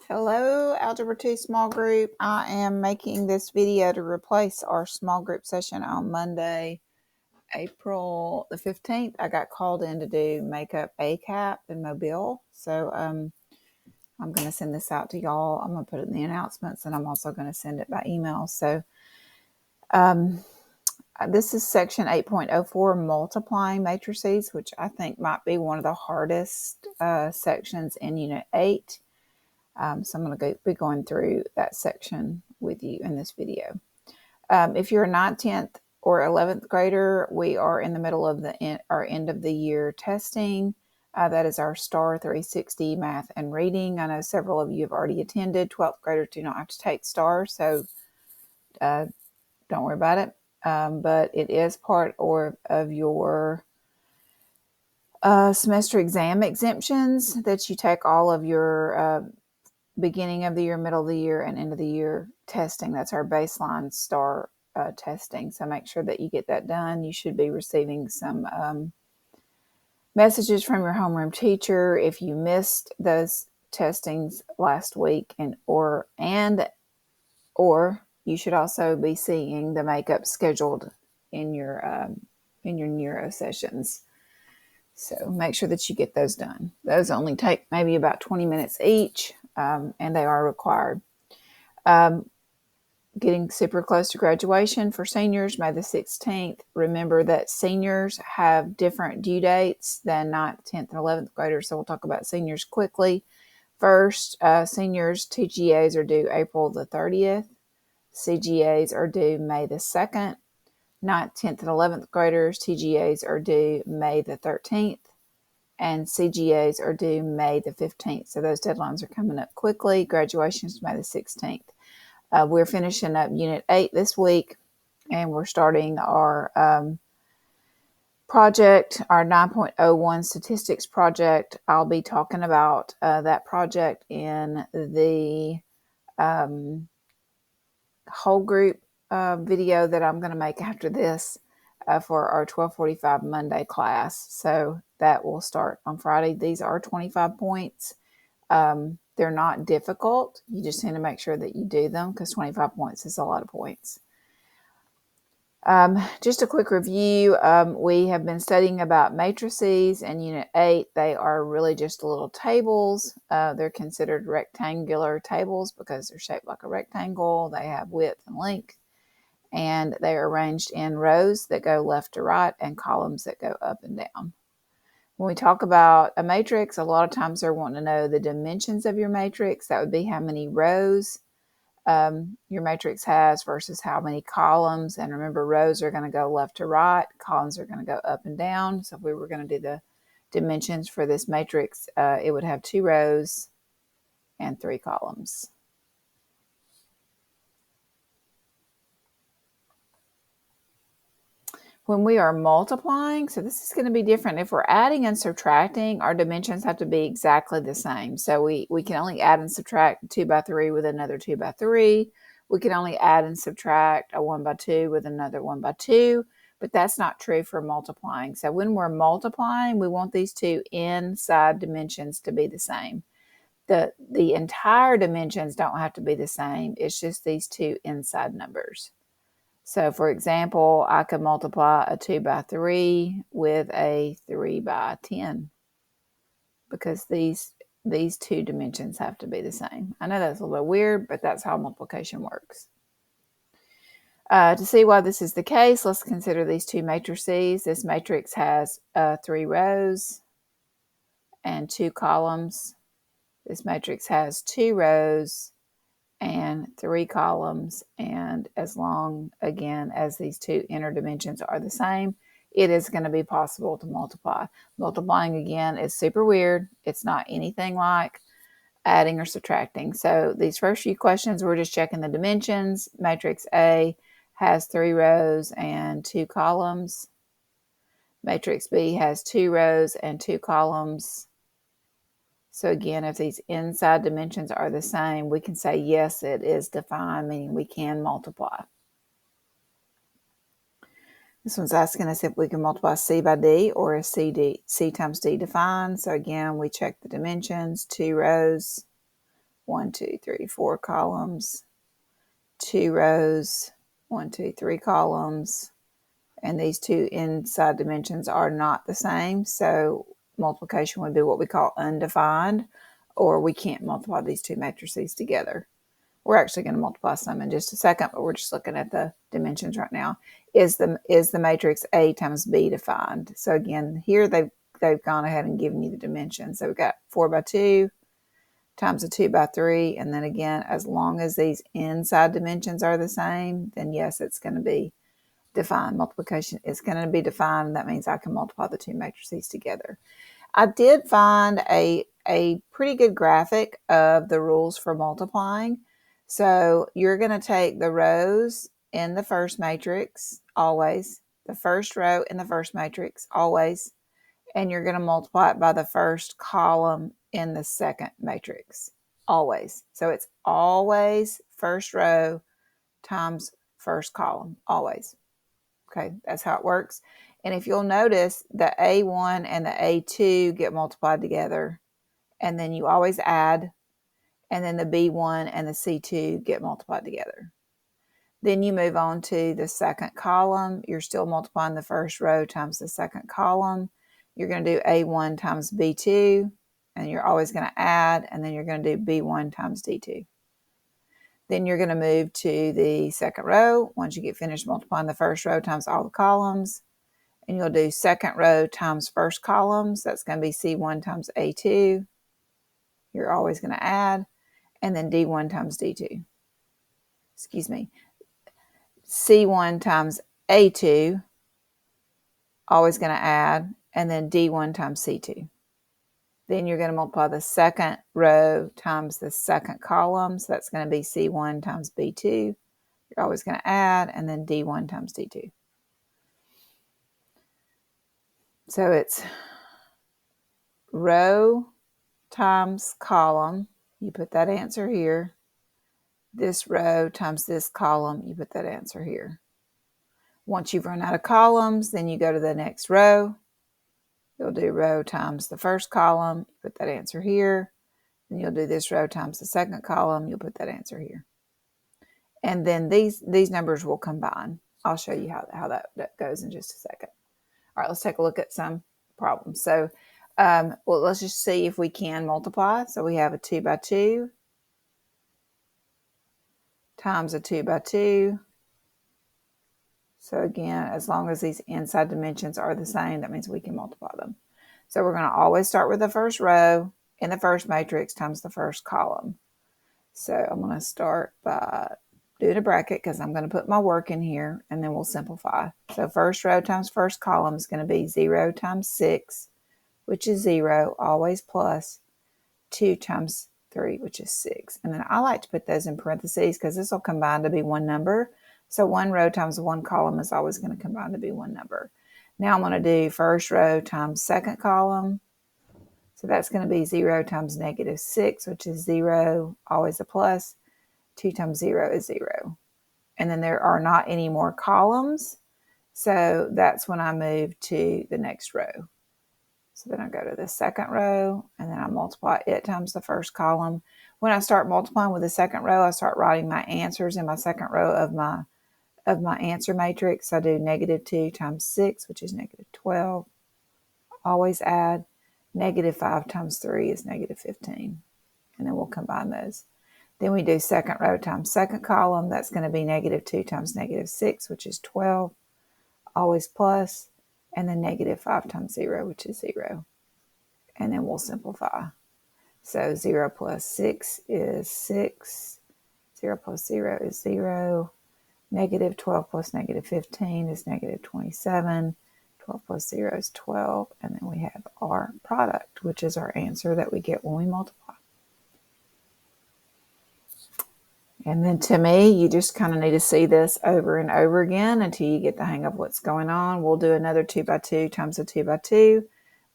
Hello, Algebra 2 small group. I am making this video to replace our small group session on Monday, April the 15th. I got called in to do makeup ACAP in Mobile. So I'm going to send this out to y'all. I'm going to put it in the announcements, and I'm also going to send it by email. So this is section 8.04, multiplying matrices, which I think might be one of the hardest sections in Unit 8. So I'm going to be going through that section with you in this video. If you're a 9th, 10th, or 11th grader, we are in the middle of our end of the year testing. That is our STAR 360 math and reading. I know several of you have already attended. 12th graders do not have to take STAR, so don't worry about it. But it is part of your semester exam exemptions that you take all of your beginning of the year, middle of the year, and end of the year testing. That's our baseline STAR testing. So make sure that you get that done. You should be receiving some messages from your homeroom teacher if you missed those testings last week, or you should also be seeing the makeup scheduled in your neuro sessions. So make sure that you get those done. Those only take maybe about 20 minutes each, and they are required. Getting super close to graduation for seniors, May the 16th. Remember that seniors have different due dates than 9th, 10th, and 11th graders, so we'll talk about seniors quickly. First, seniors TGAs are due April the 30th. CGAs are due May the 2nd. 9th, 10th, and 11th graders, TGAs are due May the 13th, and CGAs are due May the 15th. So those deadlines are coming up quickly. Graduation is May the 16th. We're finishing up Unit 8 this week, and we're starting our project, our 9.01 statistics project. I'll be talking about that project in the whole group video that I'm going to make after this for our 12:45 Monday class. So that will start on Friday. These are 25 points. They're not difficult. You just need to make sure that you do them because 25 points is a lot of points. Just a quick review. We have been studying about matrices in Unit 8. They are really just little tables. They're considered rectangular tables because they're shaped like a rectangle. They have width and length, and they are arranged in rows that go left to right and columns that go up and down. When we talk about a matrix, a lot of times they're wanting to know the dimensions of your matrix. That would be how many rows your matrix has versus how many columns. And remember, rows are going to go left to right, columns are going to go up and down. So if we were going to do the dimensions for this matrix, it would have 2 rows and 3 columns. When we are multiplying, so this is going to be different. If we're adding and subtracting, our dimensions have to be exactly the same. So we can only add and subtract 2 by 3 with another 2 by 3. We can only add and subtract a 1 by 2 with another 1 by 2, but that's not true for multiplying. So when we're multiplying, we want these two inside dimensions to be the same. The entire dimensions don't have to be the same. It's just these two inside numbers. So for example, I could multiply a 2 by 3 with a 3 by 10 because these two dimensions have to be the same. I know that's a little weird, but that's how multiplication works. To see why this is the case, let's consider these two matrices. This matrix has 3 rows and 2 columns. This matrix has 2 rows and 3 columns, and as long, again, as these two inner dimensions are the same, it is going to be possible to multiply. Multiplying, again, is super weird. It's not anything like adding or subtracting. So these first few questions, we're just checking the dimensions. Matrix A has 3 rows and 2 columns. Matrix B has 2 rows and 2 columns. So again, if these inside dimensions are the same, we can say, yes, it is defined, meaning we can multiply. This one's asking us if we can multiply C by D or is C times D defined. So again, we check the dimensions, 2 rows, 1, 2, 3, 4 columns, 2 rows, 1, 2, 3 columns, and these two inside dimensions are not the same, so multiplication would be what we call undefined, or we can't multiply these two matrices together. We're actually going to multiply some in just a second, but we're just looking at the dimensions right now. Is the matrix A times B defined? So again, here they've gone ahead and given you the dimensions. So we've got 4 by 2 times a 2 by 3, and then again, as long as these inside dimensions are the same, then yes, it's going to be defined. Multiplication is going to be defined. That means I can multiply the two matrices together. I did find a pretty good graphic of the rules for multiplying. So you're going to take the rows in the first matrix, always, the first row in the first matrix, always, and you're going to multiply it by the first column in the second matrix, always. So it's always first row times first column, always. Okay, that's how it works. And if you'll notice, the A1 and the A2 get multiplied together, and then you always add, and then the B1 and the C2 get multiplied together. Then you move on to the second column. You're still multiplying the first row times the second column. You're going to do A1 times B2, and you're always going to add, and then you're going to do B1 times D2. Then you're going to move to the second row. Once you get finished multiplying the first row times all the columns, and you'll do second row times first columns. That's going to be C1 times A2. You're always going to add, and then D1 times D2. Excuse me. C1 times A2, always going to add, and then D1 times C2. Then you're going to multiply the second row times the second column. So that's going to be C1 times B2. You're always going to add, and then D1 times D2. So it's row times column. You put that answer here. This row times this column. You put that answer here. Once you've run out of columns, then you go to the next row. You'll do row times the first column. You put that answer here. Then you'll do this row times the second column. You'll put that answer here. And then these numbers will combine. I'll show you how that goes in just a second. All right, let's take a look at some problems. So, well, let's just see if we can multiply. So we have a 2 by 2 times a 2 by 2. So again, as long as these inside dimensions are the same, that means we can multiply them. So we're going to always start with the first row in the first matrix times the first column. So I'm going to start by doing a bracket because I'm going to put my work in here, and then we'll simplify. So first row times first column is going to be 0 times 6, which is 0, always plus 2 times 3, which is 6. And then I like to put those in parentheses because this will combine to be one number. So one row times one column is always going to combine to be one number. Now I'm going to do first row times second column. So that's going to be 0 times negative 6, which is 0, always a plus. 2 times 0 is 0. And then there are not any more columns. So that's when I move to the next row. So then I go to the second row, and then I multiply it times the first column. When I start multiplying with the second row, I start writing my answers in my second row of my answer matrix. I do negative 2 times 6, which is negative 12. Always add. Negative 5 times 3 is negative 15. And then we'll combine those. Then we do second row times second column. That's going to be negative 2 times negative 6, which is 12. Always plus. And then negative 5 times 0, which is 0. And then we'll simplify. So 0 plus 6 is 6. 0 plus 0 is 0. Negative 12 plus negative 15 is negative 27. 12 plus 0 is 12. And then we have our product, which is our answer that we get when we multiply. And then to me, you just kind of need to see this over and over again until you get the hang of what's going on. We'll do another 2 by 2 times a 2 by 2.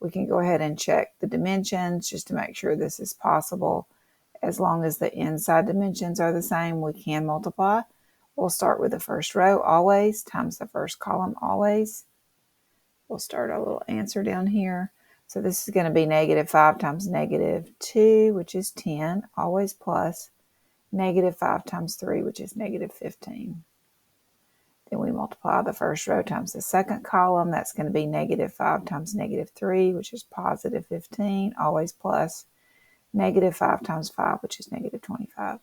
We can go ahead and check the dimensions just to make sure this is possible. As long as the inside dimensions are the same, we can multiply. We'll start with the first row always times the first column always. We'll start our little answer down here. So this is going to be negative 5 times negative 2, which is 10, always plus negative 5 times 3, which is negative 15. Then we multiply the first row times the second column. That's going to be negative 5 times negative 3, which is positive 15, always plus negative 5 times 5, which is negative 25.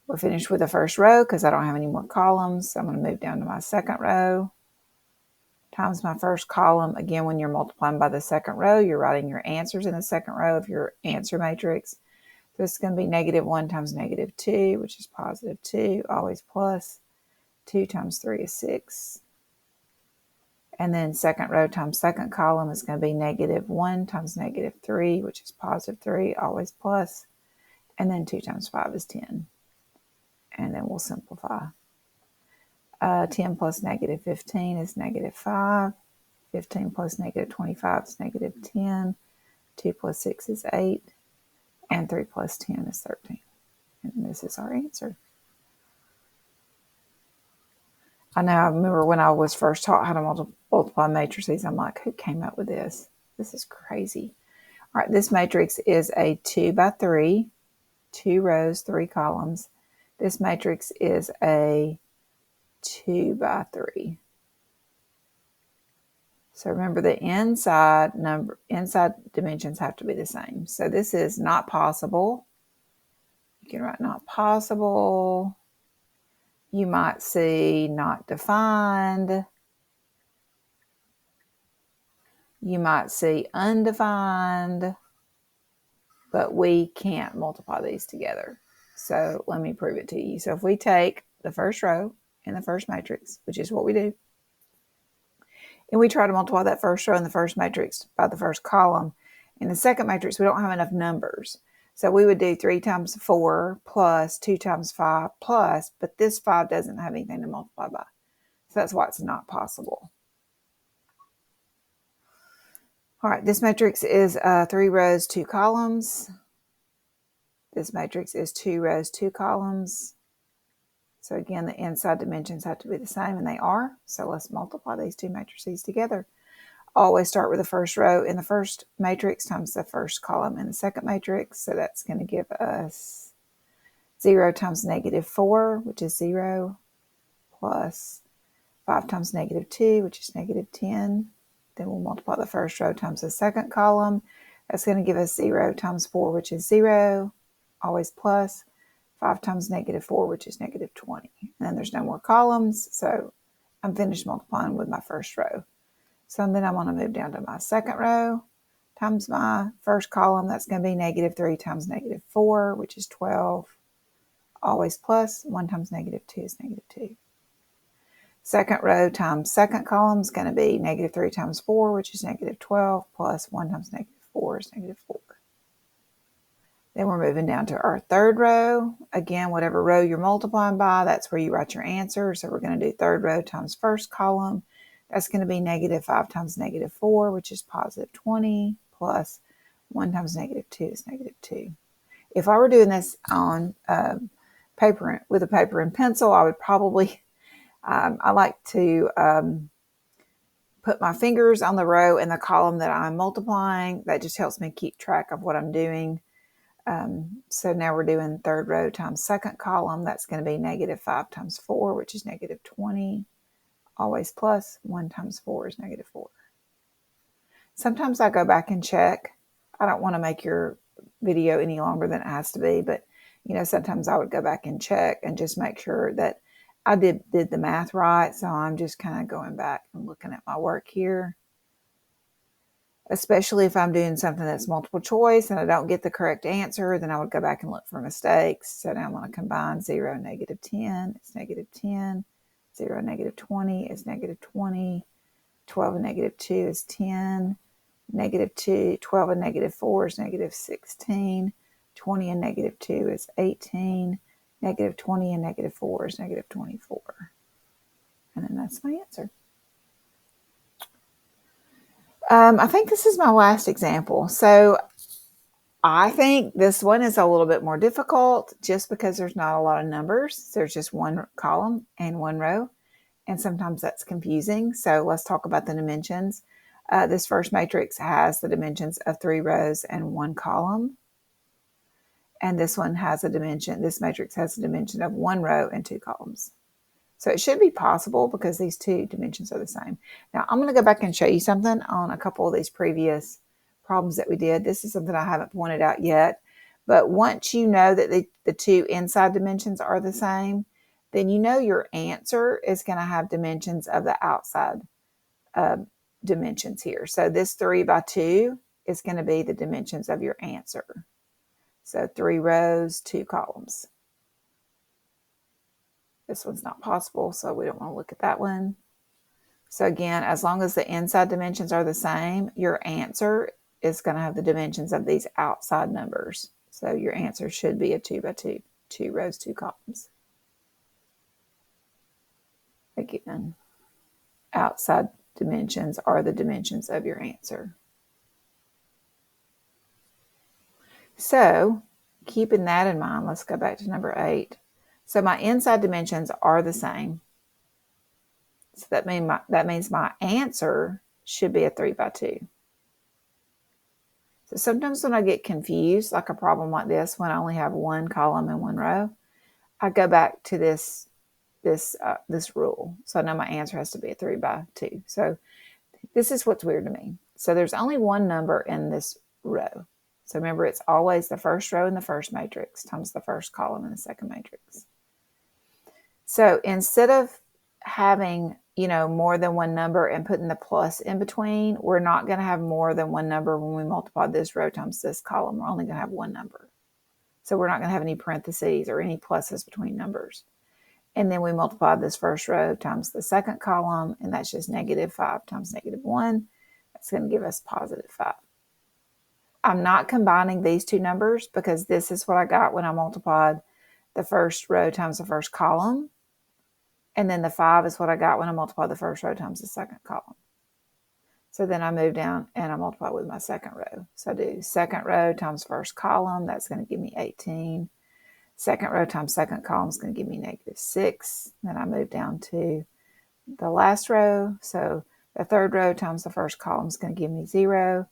We're finished with the first row because I don't have any more columns. So I'm going to move down to my second row times my first column. Again, when you're multiplying by the second row, you're writing your answers in the second row of your answer matrix. So it's going to be negative 1 times negative 2, which is positive 2, always plus 2 times 3 is 6. And then second row times second column is going to be negative 1 times negative 3, which is positive 3, always plus. And then 2 times 5 is 10. And then we'll simplify. 10 plus negative 15 is negative 5. 15 plus negative 25 is negative 10. 2 plus 6 is 8. And 3 plus 10 is 13. And this is our answer. I remember when I was first taught how to multiply matrices, I'm like, who came up with this? This is crazy. All right, this matrix is a 2 by 3, 2 rows, 3 columns. This matrix is a 2 by 3. So remember the inside dimensions have to be the same. So this is not possible. You can write not possible. You might see not defined. You might see undefined. But we can't multiply these together. So let me prove it to you. So if we take the first row in the first matrix, which is what we do, and we try to multiply that first row in the first matrix by the first column, in the second matrix, we don't have enough numbers. So we would do 3 times 4 plus 2 times 5 plus, but this 5 doesn't have anything to multiply by. So that's why it's not possible. All right, this matrix is 3 rows, 2 columns. This matrix is 2 rows, 2 columns. So again, the inside dimensions have to be the same, and they are. So let's multiply these two matrices together. Always start with the first row in the first matrix times the first column in the second matrix. So that's going to give us 0 times negative 4, which is 0, plus 5 times negative 2, which is negative 10. Then we'll multiply the first row times the second column. That's going to give us 0 times 4, which is 0, always plus 5 times negative 4, which is negative 20. And then there's no more columns, so I'm finished multiplying with my first row. So then I'm going to move down to my second row times my first column. That's going to be negative 3 times negative 4, which is 12, always plus 1 times negative 2 is negative 2. Second row times second column is going to be negative 3 times 4, which is negative 12, plus 1 times negative 4 is negative 4. Then we're moving down to our third row. Again, whatever row you're multiplying by, that's where you write your answer. So we're going to do third row times first column. That's going to be negative 5 times negative 4, which is positive 20, plus 1 times negative 2 is negative 2. If I were doing this on paper with a paper and pencil, I would probably, I like to put my fingers on the row and the column that I'm multiplying. That just helps me keep track of what I'm doing. So now we're doing third row times second column. That's going to be negative 5 times 4, which is negative 20, always plus 1 times 4 is negative 4. Sometimes I go back and check. I don't want to make your video any longer than it has to be, but sometimes I would go back and check and just make sure that I did the math right. So I'm just kind of going back and looking at my work here. Especially if I'm doing something that's multiple choice and I don't get the correct answer, then I would go back and look for mistakes. So now I'm going to combine 0, negative 10, it's negative 10, 0, negative 20 is negative 20, 12 and negative 2 is 10, negative 2, 12 and negative 4 is negative 16, 20 and negative 2 is 18, negative 20 and negative 4 is negative 24. And then that's my answer. I think this is my last example. So I think this one is a little bit more difficult just because there's not a lot of numbers. There's just one column and one row, and sometimes that's confusing. So let's talk about the dimensions. This first matrix has the dimensions of 3 rows and 1 column. And this one has a dimension, this matrix has a dimension of 1 row and 2 columns. So it should be possible because these two dimensions are the same. Now I'm going to go back and show you something on a couple of these previous problems that we did. This is something I haven't pointed out yet. But once you know that the two inside dimensions are the same, then you know your answer is going to have dimensions of the outside dimensions here. So this 3 by 2 is going to be the dimensions of your answer. So 3 rows, 2 columns. This one's not possible, so we don't want to look at that one. So again, as long as the inside dimensions are the same, your answer is going to have the dimensions of these outside numbers. So your answer should be a 2 by 2, 2 rows, 2 columns. Again, outside dimensions are the dimensions of your answer. So keeping that in mind, let's go back to number 8. So my inside dimensions are the same. So that means my answer should be a 3 by 2. So sometimes when I get confused, like a problem like this, when I only have 1 column and 1 row, I go back to this rule. So I know my answer has to be a 3 by 2. So this is what's weird to me. So there's only 1 number in this row. So remember, it's always the first row in the first matrix times the first column in the second matrix. So instead of having, more than 1 number and putting the plus in between, we're not going to have more than 1 number when we multiply this row times this column. We're only going to have 1 number. So we're not going to have any parentheses or any pluses between numbers. And then we multiply this first row times the second column, and that's just -5 times -1. That's going to give us +5. I'm not combining these two numbers because this is what I got when I multiplied the first row times the first column. And then the 5 is what I got when I multiplied the first row times the second column. So then I move down and I multiply with my second row. So I do second row times first column. That's going to give me 18. Second row times second column is going to give me -6. Then I move down to the last row. So the third row times the first column is going to give me 0.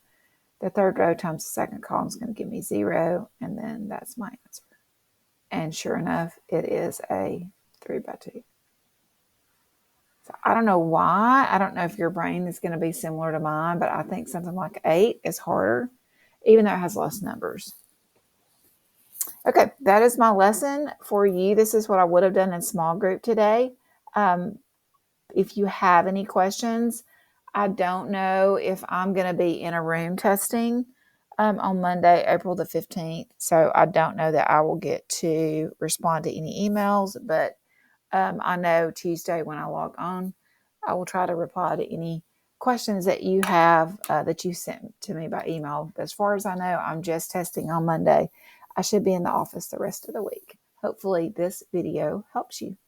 The third row times the second column is going to give me 0. And then that's my answer. And sure enough, it is a 3 by 2. So I don't know why. I don't know if your brain is going to be similar to mine, but I think something like 8 is harder, even though it has less numbers. Okay, that is my lesson for you. This is what I would have done in small group today. If you have any questions, I don't know if I'm going to be in a room testing on Monday, April the 15th. So I don't know that I will get to respond to any emails, but I know Tuesday when I log on, I will try to reply to any questions that you have that you sent to me by email. But as far as I know, I'm just testing on Monday. I should be in the office the rest of the week. Hopefully this video helps you.